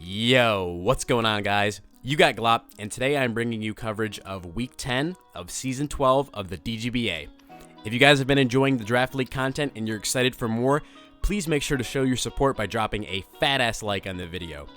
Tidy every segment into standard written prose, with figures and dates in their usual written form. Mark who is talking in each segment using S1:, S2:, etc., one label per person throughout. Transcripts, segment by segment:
S1: Yo, what's going on, guys? You got Glop, and today I'm bringing you coverage of Week 10 of Season 12 of the DGBA. If you guys have been enjoying the Draft League content and you're excited for more, please make sure to show your support by dropping a fat-ass like on the video.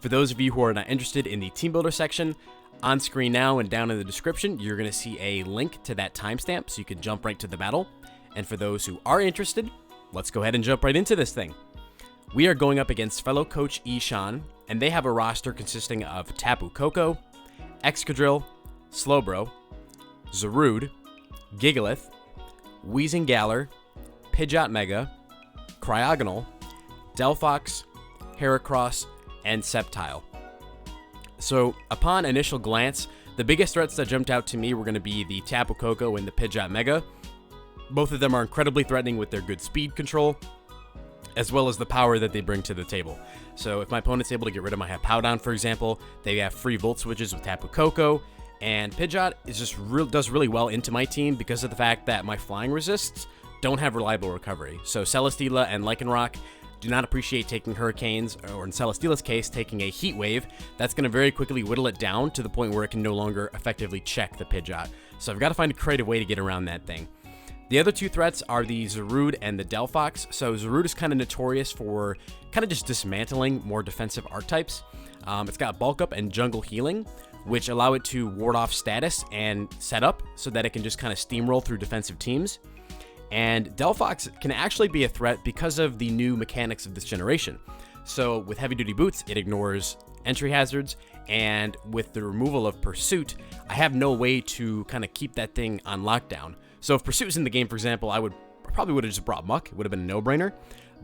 S1: For those of you who are not interested in the Team Builder section, on screen now and down in the description, you're going to see a link to that timestamp so you can jump right to the battle. And for those who are interested, let's go ahead and jump right into this thing. We are going up against fellow coach Ishan, and they have a roster consisting of Tapu Koko, Excadrill, Slowbro, Zarude, Gigalith, Wheezing Galar, Pidgeot Mega, Cryogonal, Delphox, Heracross, and Sceptile. So, upon initial glance, the biggest threats that jumped out to me were going to be the Tapu Koko and the Pidgeot Mega. Both of them are incredibly threatening with their good speed control, as well as the power that they bring to the table. So if my opponent's able to get rid of my Hippowdon, for example, they have free Volt Switches with Tapu Koko, and Pidgeot is just does really well into my team because of the fact that my flying resists don't have reliable recovery. So Celesteela and Lycanroc do not appreciate taking Hurricanes, or in Celesteela's case, taking a Heat Wave. That's going to very quickly whittle it down to the point where it can no longer effectively check the Pidgeot. So I've got to find a creative way to get around that thing. The other two threats are the Zarude and the Delphox. So Zarude is kind of notorious for kind of just dismantling more defensive archetypes. It's got Bulk Up and Jungle Healing, which allow it to ward off status and set up so that it can just kind of steamroll through defensive teams. And Delphox can actually be a threat because of the new mechanics of this generation. So with Heavy Duty Boots, it ignores entry hazards, and with the removal of Pursuit, I have no way to kind of keep that thing on lockdown. So if Pursuit was in the game, for example, I probably would have just brought Muck. It would have been a no-brainer.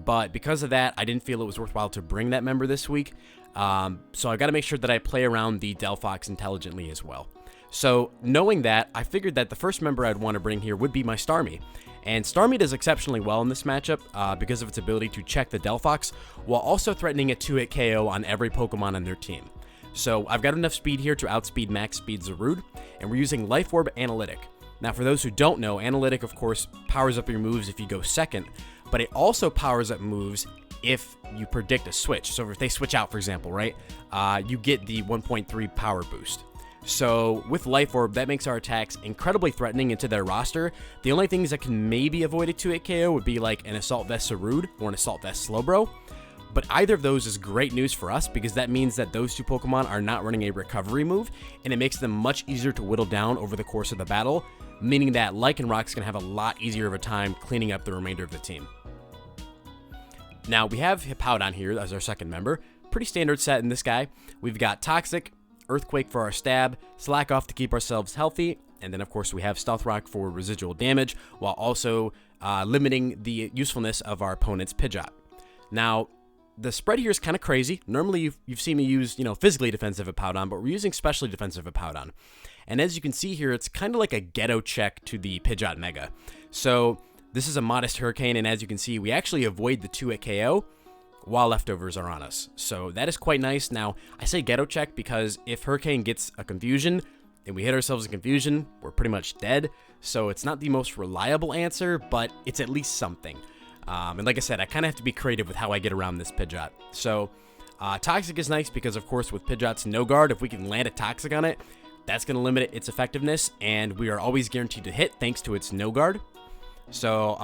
S1: But because of that, I didn't feel it was worthwhile to bring that member this week. So I've got to make sure that I play around the Delphox intelligently as well. So knowing that, I figured that the first member I'd want to bring here would be my Starmie. And Starmie does exceptionally well in this matchup because of its ability to check the Delphox while also threatening a 2-hit KO on every Pokemon on their team. So I've got enough speed here to outspeed max speed Zarude, and we're using Life Orb Analytic. Now, for those who don't know, Analytic, of course, powers up your moves if you go second, but it also powers up moves if you predict a switch. So if they switch out, for example, right, you get the 1.3 power boost. So with Life Orb, that makes our attacks incredibly threatening into their roster. The only things that can maybe avoid a 2-hit KO would be like an Assault Vest Zarude or an Assault Vest Slowbro. But either of those is great news for us because that means that those two Pokemon are not running a recovery move, and it makes them much easier to whittle down over the course of the battle, meaning that Lycanroc's going to have a lot easier of a time cleaning up the remainder of the team. Now, we have Hippowdon here as our second member. Pretty standard set in this guy. We've got Toxic, Earthquake for our stab, Slack Off to keep ourselves healthy, and then of course we have Stealth Rock for residual damage, while also limiting the usefulness of our opponent's Pidgeot. Now, the spread here is kind of crazy. Normally you've seen me use, physically defensive Hippowdon, but we're using specially defensive Hippowdon. And as you can see here, it's kind of like a ghetto check to the Pidgeot Mega. So this is a modest Hurricane, and as you can see, we actually avoid the 2-hit KO while leftovers are on us. So that is quite nice. Now, I say ghetto check because if Hurricane gets a confusion and we hit ourselves in confusion, we're pretty much dead. So it's not the most reliable answer, but it's at least something. And like I said, I kind of have to be creative with how I get around this Pidgeot. So Toxic is nice because, of course, with Pidgeot's no guard, if we can land a Toxic on it, that's going to limit its effectiveness, and we are always guaranteed to hit thanks to its no guard. So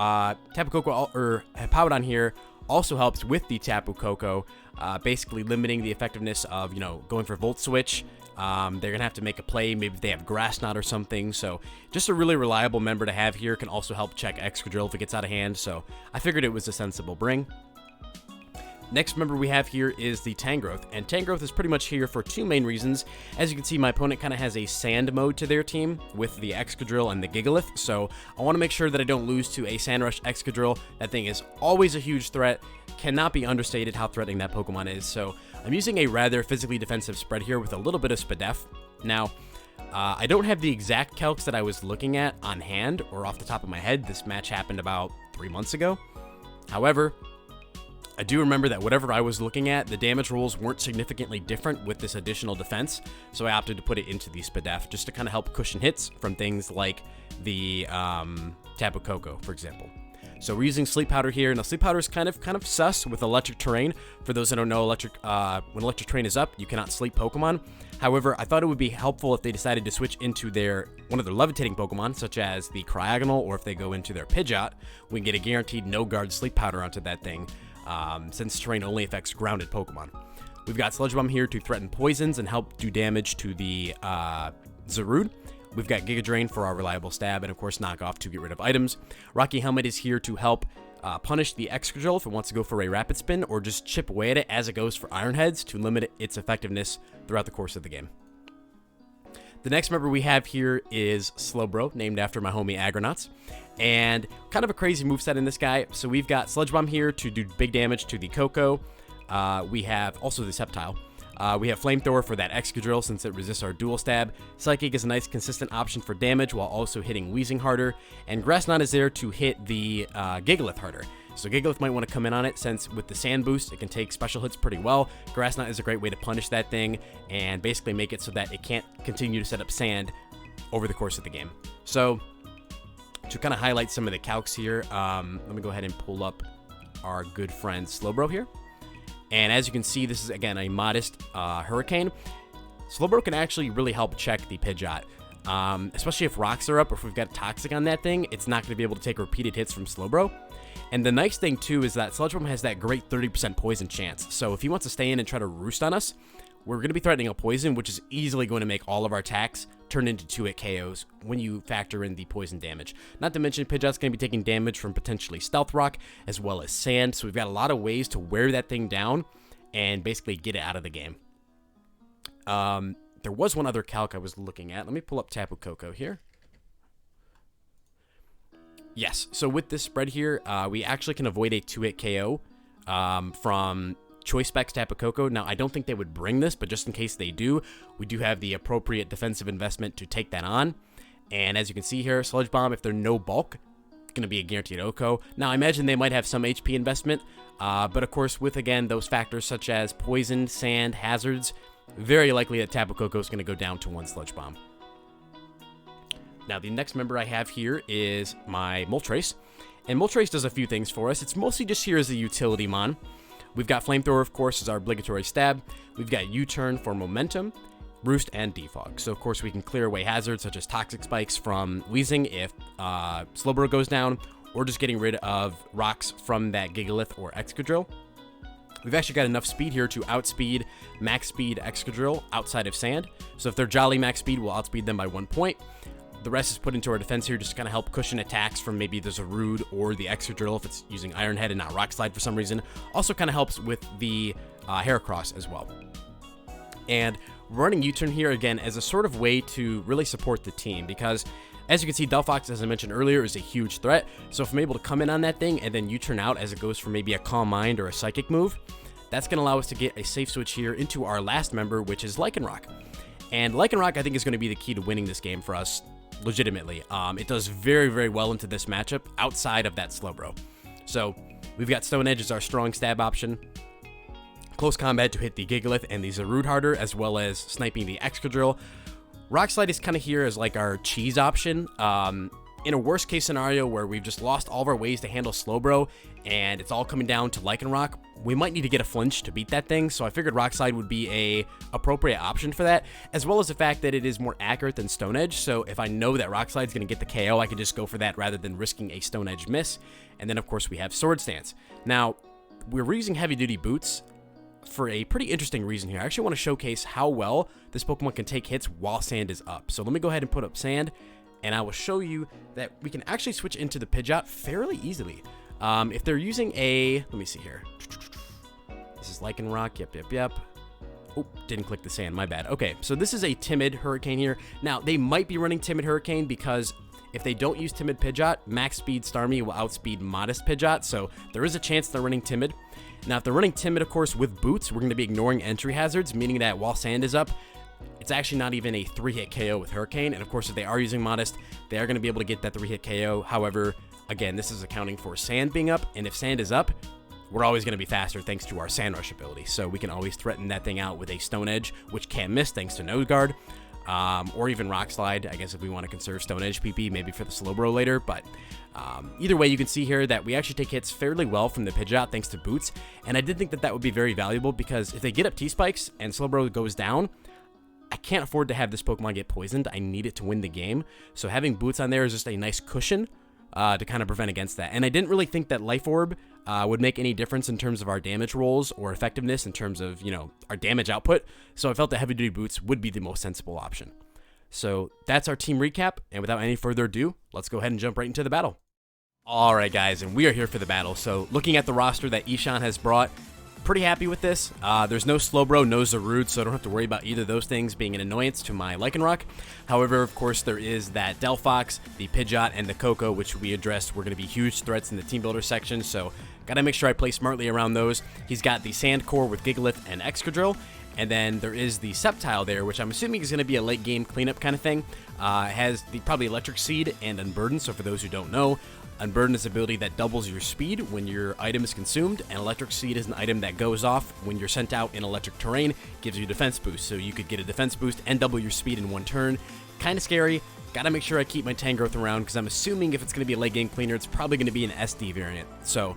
S1: Tapu Koko or Hippowdon here also helps with the Tapu Koko, basically limiting the effectiveness of, going for Volt Switch. They're going to have to make a play, maybe if they have Grass Knot or something. So just a really reliable member to have here. Can also help check Excadrill if it gets out of hand. So I figured it was a sensible bring. Next member we have here is the Tangrowth, and Tangrowth is pretty much here for two main reasons. As you can see, my opponent kind of has a sand mode to their team with the Excadrill and the Gigalith, so I want to make sure that I don't lose to a Sandrush Excadrill. That thing is always a huge threat, cannot be understated how threatening that Pokemon is, so I'm using a rather physically defensive spread here with a little bit of Spadef. Now, I don't have the exact calcs that I was looking at on hand or off the top of my head. This match happened about 3 months ago. However, I do remember that whatever I was looking at, the damage rolls weren't significantly different with this additional defense, so I opted to put it into the Spadef just to kind of help cushion hits from things like the Tapu Koko, for example. So we're using Sleep Powder here. Now, Sleep Powder is kind of sus with electric terrain. For those that don't know, when electric terrain is up, you cannot sleep Pokemon. However, I thought it would be helpful if they decided to switch into one of their levitating Pokemon, such as the Cryogonal, or if they go into their Pidgeot, we can get a guaranteed no-guard Sleep Powder onto that thing, since terrain only affects grounded Pokemon. We've got Sludge Bomb here to threaten poisons and help do damage to the Zarude. We've got Giga Drain for our reliable stab, and of course Knock Off to get rid of items. Rocky Helmet is here to help punish the Excadrill if it wants to go for a Rapid Spin, or just chip away at it as it goes for Iron Heads to limit its effectiveness throughout the course of the game. The next member we have here is Slowbro, named after my homie Agronauts, and kind of a crazy moveset in this guy. So we've got Sludge Bomb here to do big damage to the Koko. We have also the Sceptile. We have Flamethrower for that Excadrill since it resists our dual stab. Psychic is a nice consistent option for damage while also hitting Weezing harder. And Grass Knot is there to hit the Gigalith harder. So Gigalith might want to come in on it since with the Sand Boost, it can take special hits pretty well. Grass Knot is a great way to punish that thing and basically make it so that it can't continue to set up sand over the course of the game. So to kind of highlight some of the calcs here, let me go ahead and pull up our good friend Slowbro here. And as you can see, this is, again, a modest Hurricane. Slowbro can actually really help check the Pidgeot, especially if rocks are up or if we've got Toxic on that thing. It's not going to be able to take repeated hits from Slowbro. And the nice thing, too, is that Sludge Bomb has that great 30% poison chance. So if he wants to stay in and try to roost on us, we're going to be threatening a poison, which is easily going to make all of our attacks turn into 2-hit KOs when you factor in the poison damage. Not to mention, Pidgeot's going to be taking damage from potentially Stealth Rock as well as Sand, so we've got a lot of ways to wear that thing down and basically get it out of the game. There was one other calc I was looking at. Let me pull up Tapu Koko here. Yes, so with this spread here, we actually can avoid a 2-hit KO from Choice Specs Tapu Koko. Now, I don't think they would bring this, but just in case they do, we do have the appropriate defensive investment to take that on. And as you can see here, Sludge Bomb, if they're no bulk, going to be a guaranteed OHKO. Now, I imagine they might have some HP investment, but of course, with, again, those factors such as poison, sand, hazards, very likely that Tapu Koko is going to go down to 1 Sludge Bomb. Now, the next member I have here is my Moltres, and Moltres does a few things for us. It's mostly just here as a utility mon. We've got Flamethrower, of course, as our obligatory stab. We've got U-Turn for momentum, Roost, and Defog. So, of course, we can clear away hazards such as Toxic Spikes from Weezing if Slowbro goes down, or just getting rid of rocks from that Gigalith or Excadrill. We've actually got enough speed here to outspeed max speed Excadrill outside of Sand. So if they're Jolly max speed, we'll outspeed them by 1 point. The rest is put into our defense here just to kind of help cushion attacks from maybe the Zarude or the Excadrill if it's using Iron Head and not Rock Slide for some reason. Also kind of helps with the Heracross as well. And running U-Turn here, again, as a sort of way to really support the team because, as you can see, Delphox, as I mentioned earlier, is a huge threat. So if I'm able to come in on that thing and then U-Turn out as it goes for maybe a Calm Mind or a Psychic move, that's going to allow us to get a safe switch here into our last member, which is Lycanroc. And Lycanroc, I think, is going to be the key to winning this game for us, legitimately. It does very, very well into this matchup outside of that Slowbro. So we've got Stone Edge as our strong stab option. Close combat to hit the Gigalith and the Zarude harder, as well as sniping the Excadrill. Rock Slide is kind of here as like our cheese option. In a worst case scenario where we've just lost all of our ways to handle Slowbro and it's all coming down to Lycanroc, we might need to get a flinch to beat that thing. So I figured Rock Slide would be a appropriate option for that, as well as the fact that it is more accurate than Stone Edge. So if I know that Rock Slide's going to get the KO, I can just go for that rather than risking a Stone Edge miss. And then of course we have Sword Stance. Now we're using heavy duty boots for a pretty interesting reason here. I actually want to showcase how well this Pokemon can take hits while Sand is up. So let me go ahead and put up Sand, and I will show you that we can actually switch into the Pidgeot fairly easily. If they're using a, let me see here. This is Lycanroc, yep. Oh, didn't click the Sand, my bad. Okay, so this is a Timid Hurricane here. Now, they might be running Timid Hurricane because if they don't use Timid Pidgeot, Max Speed Starmie will outspeed Modest Pidgeot, so there is a chance they're running Timid. Now, if they're running Timid, of course, with Boots, we're going to be ignoring entry hazards, meaning that while Sand is up, it's actually not even a 3-hit KO with Hurricane. And of course, if they are using Modest, they are going to be able to get that 3-hit KO. However, again, this is accounting for Sand being up. And if Sand is up, we're always going to be faster thanks to our Sand Rush ability. So we can always threaten that thing out with a Stone Edge, which can't miss thanks to Nose Guard. or even Rock Slide, I guess if we want to conserve Stone Edge PP, maybe for the Slowbro later, but either way, you can see here that we actually take hits fairly well from the Pidgeot thanks to Boots, and I did think that that would be very valuable because if they get up T-Spikes and Slowbro goes down, I can't afford to have this Pokemon get poisoned. I need it to win the game, so having Boots on there is just a nice cushion to kind of prevent against that. And I didn't really think that Life Orb would make any difference in terms of our damage rolls or effectiveness in terms of, you know, our damage output, so I felt that Heavy Duty Boots would be the most sensible option. So that's our team recap, and without any further ado, let's go ahead and jump right into the battle. Alright guys, and we are here for the battle. So looking at the roster that Ishan has brought, pretty happy with this. There's no Slowbro, no Zarude, so I don't have to worry about either of those things being an annoyance to my Lycanroc. However, of course, there is that Delphox, the Pidgeot, and the Koko, which we addressed were going to be huge threats in the Team Builder section, so gotta make sure I play smartly around those. He's got the Sand Core with Gigalith and Excadrill, and then there is the Sceptile there, which I'm assuming is going to be a late game cleanup kind of thing. It has the probably Electric Seed and Unburden, so for those who don't know, Unburden is an ability that doubles your speed when your item is consumed, and Electric Seed is an item that goes off when you're sent out in electric terrain, gives you a defense boost, so you could get a defense boost and double your speed in one turn. Kind of scary. Gotta make sure I keep my Tangrowth around, because I'm assuming if it's going to be a late game cleaner, it's probably going to be an SD variant. So,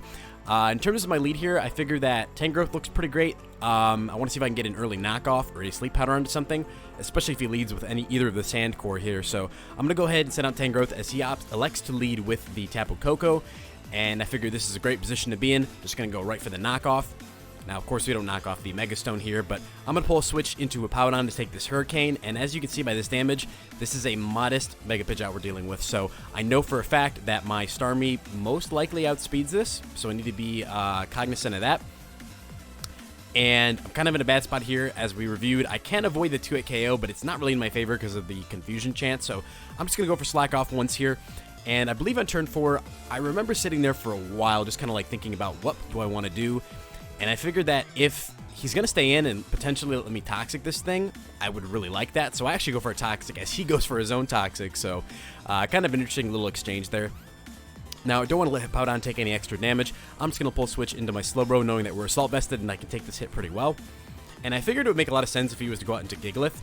S1: in terms of my lead here, I figure that Tangrowth looks pretty great. I want to see if I can get an early knockoff or a Sleep Powder onto something, especially if he leads with either of the Sand Core here. So I'm going to go ahead and send out Tangrowth as he elects to lead with the Tapu Koko, and I figure this is a great position to be in. Just going to go right for the knockoff. Now, of course, we don't knock off the Mega Stone here, but I'm going to pull a switch into a Powdon to take this Hurricane, and as you can see by this damage, this is a modest Mega Pidgeot we're dealing with, so I know for a fact that my Starmie most likely outspeeds this, so I need to be cognizant of that. And I'm kind of in a bad spot here, as we reviewed. I can avoid the 2-hit KO, but it's not really in my favor because of the confusion chance, so I'm just going to go for Slack Off once here. And I believe on turn 4, I remember sitting there for a while, just kind of like thinking about what do I want to do. And I figured that if he's going to stay in and potentially let me Toxic this thing, I would really like that. So I actually go for a Toxic as he goes for his own Toxic. So kind of an interesting little exchange there. Now, I don't want to let Powdon take any extra damage. I'm just going to pull switch into my Slowbro, knowing that we're Assault Vested and I can take this hit pretty well. And I figured it would make a lot of sense if he was to go out into Gigalith,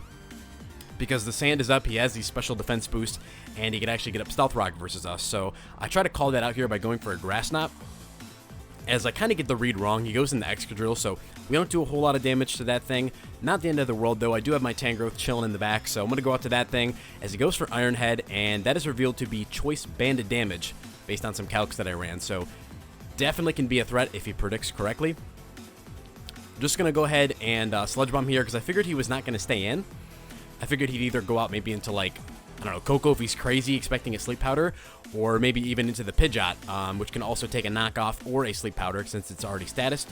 S1: because the sand is up, he has the special defense boost, and he could actually get up Stealth Rock versus us. So I try to call that out here by going for a Grass Knot. As I kind of get the read wrong, he goes into Excadrill, so we don't do a whole lot of damage to that thing. Not the end of the world, though. I do have my Tangrowth chilling in the back, so I'm going to go out to that thing as he goes for Iron Head, and that is revealed to be Choice Banded damage based on some calcs that I ran. So definitely can be a threat if he predicts correctly. I'm just going to go ahead and Sludge Bomb here because I figured he was not going to stay in. I figured he'd either go out maybe into, like, I don't know, Koko if he's crazy expecting a Sleep Powder, or maybe even into the Pidgeot, which can also take a knockoff or a Sleep Powder since it's already statused.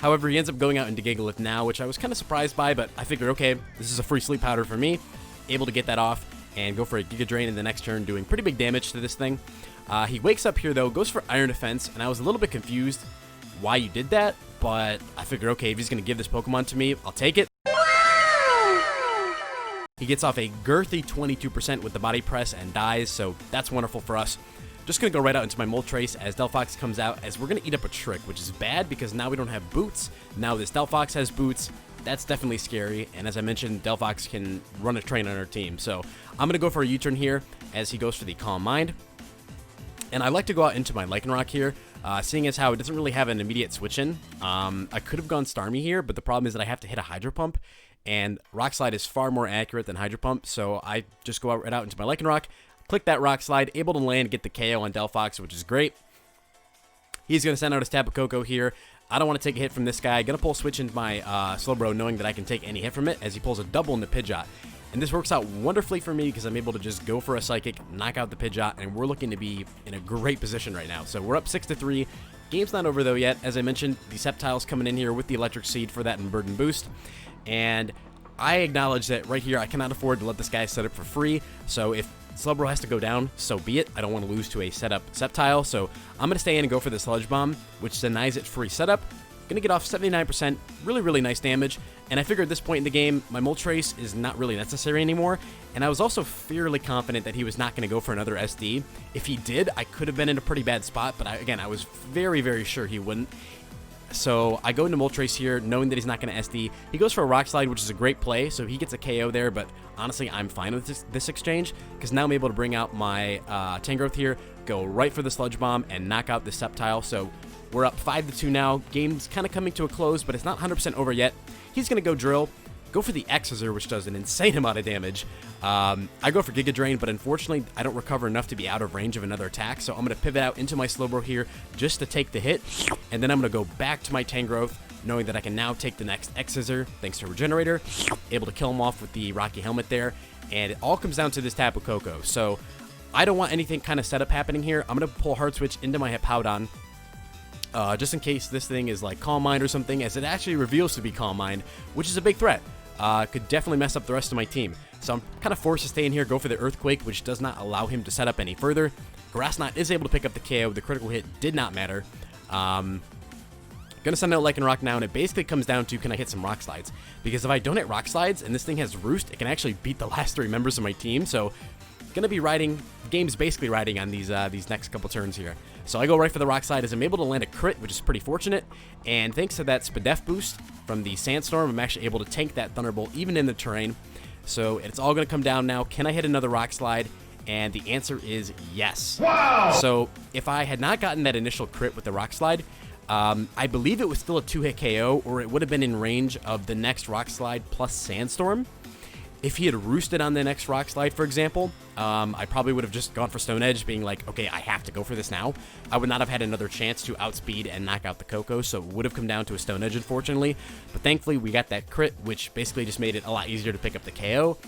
S1: However, he ends up going out into Gigalith now, which I was kind of surprised by, but I figured, okay, this is a free Sleep Powder for me. Able to get that off and go for a Giga Drain in the next turn, doing pretty big damage to this thing. He wakes up here, though, goes for Iron Defense, and I was a little bit confused why you did that, but I figured, okay, if he's going to give this Pokemon to me, I'll take it. He gets off a girthy 22% with the Body Press and dies, so that's wonderful for us. Just going to go right out into my Moltres as Delphox comes out, as we're going to eat up a Trick, which is bad because now we don't have Boots. Now this Delphox has Boots. That's definitely scary, and as I mentioned, Delphox can run a train on our team. So I'm going to go for a U-turn here as he goes for the Calm Mind. And I like to go out into my Lycanroc here, seeing as how it doesn't really have an immediate switch in. I could have gone Starmie here, but the problem is that I have to hit a Hydro Pump, and Rock Slide is far more accurate than Hydro Pump, so I just go right out into my Lycanroc, click that Rock Slide, able to land, get the KO on Delphox, which is great. He's going to send out his Tapu Koko here. I don't want to take a hit from this guy. Going to pull switch into my Slowbro, knowing that I can take any hit from it, as he pulls a double in the Pidgeot. And this works out wonderfully for me because I'm able to just go for a Psychic, knock out the Pidgeot, and we're looking to be in a great position right now. So we're up 6-3. Game's not over, though, yet. As I mentioned, the Sceptile's coming in here with the Electric Seed for that Unburden boost. And I acknowledge that right here I cannot afford to let this guy set up for free. So if Slowbro has to go down, so be it. I don't want to lose to a setup Sceptile. So I'm going to stay in and go for the Sludge Bomb, which denies it free setup. Going to get off 79%, really nice damage, and I figured at this point in the game, my Moltres is not really necessary anymore, and I was also fairly confident that he was not going to go for another SD. If he did, I could have been in a pretty bad spot, but again, I was very sure he wouldn't. So I go into Moltres here, knowing that he's not going to SD. He goes for a Rock Slide, which is a great play, so he gets a KO there, but honestly, I'm fine with this exchange, because now I'm able to bring out my Tangrowth here, go right for the Sludge Bomb, and knock out the Sceptile. So we're up 5-2 now. Game's kind of coming to a close, but it's not 100% over yet. He's going to go Drill, go for the X-Scissor, which does an insane amount of damage. I go for Giga Drain, but unfortunately, I don't recover enough to be out of range of another attack, so I'm going to pivot out into my Slowbro here just to take the hit, and then I'm going to go back to my Tangrowth, knowing that I can now take the next X-Scissor, thanks to Regenerator, able to kill him off with the Rocky Helmet there, and it all comes down to this Tapu Koko. So I don't want anything kind of setup happening here. I'm going to pull Hard Switch into my Hippowdon, just in case this thing is like Calm Mind or something, as it actually reveals to be Calm Mind, which is a big threat. Could definitely mess up the rest of my team. So I'm kind of forced to stay in here, go for the Earthquake, which does not allow him to set up any further. Grass Knot is able to pick up the KO. The critical hit did not matter. Gonna send out Lycanroc now, and it basically comes down to, can I hit some Rock Slides? Because if I don't hit Rock Slides, and this thing has Roost, it can actually beat the last 3 members of my team. So gonna be riding, game's basically riding on these next couple turns here. So I go right for the Rock Slide as I'm able to land a crit, which is pretty fortunate, and thanks to that Spadef boost from the Sandstorm, I'm actually able to tank that Thunderbolt even in the terrain. So it's all going to come down now. Can I hit another Rock Slide? And the answer is yes. Wow! So if I had not gotten that initial crit with the Rock Slide, I believe it was still a 2-hit KO, or it would have been in range of the next Rock Slide plus Sandstorm. If he had roosted on the next Rock Slide, for example, I probably would have just gone for Stone Edge, being like, okay, I have to go for this now. I would not have had another chance to outspeed and knock out the Koko, so it would have come down to a Stone Edge, unfortunately. But thankfully, we got that crit, which basically just made it a lot easier to pick up the KO.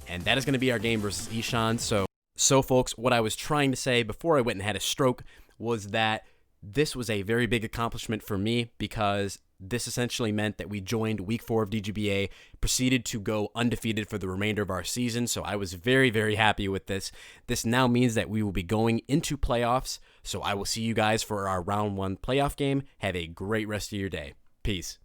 S1: And that is going to be our game versus Ishan. So folks, what I was trying to say before I went and had a stroke was that this was a very big accomplishment for me, because this essentially meant that we joined Week 4 of DGBA, proceeded to go undefeated for the remainder of our season, so I was very, very happy with this. This now means that we will be going into playoffs, so I will see you guys for our Round 1 playoff game. Have a great rest of your day. Peace.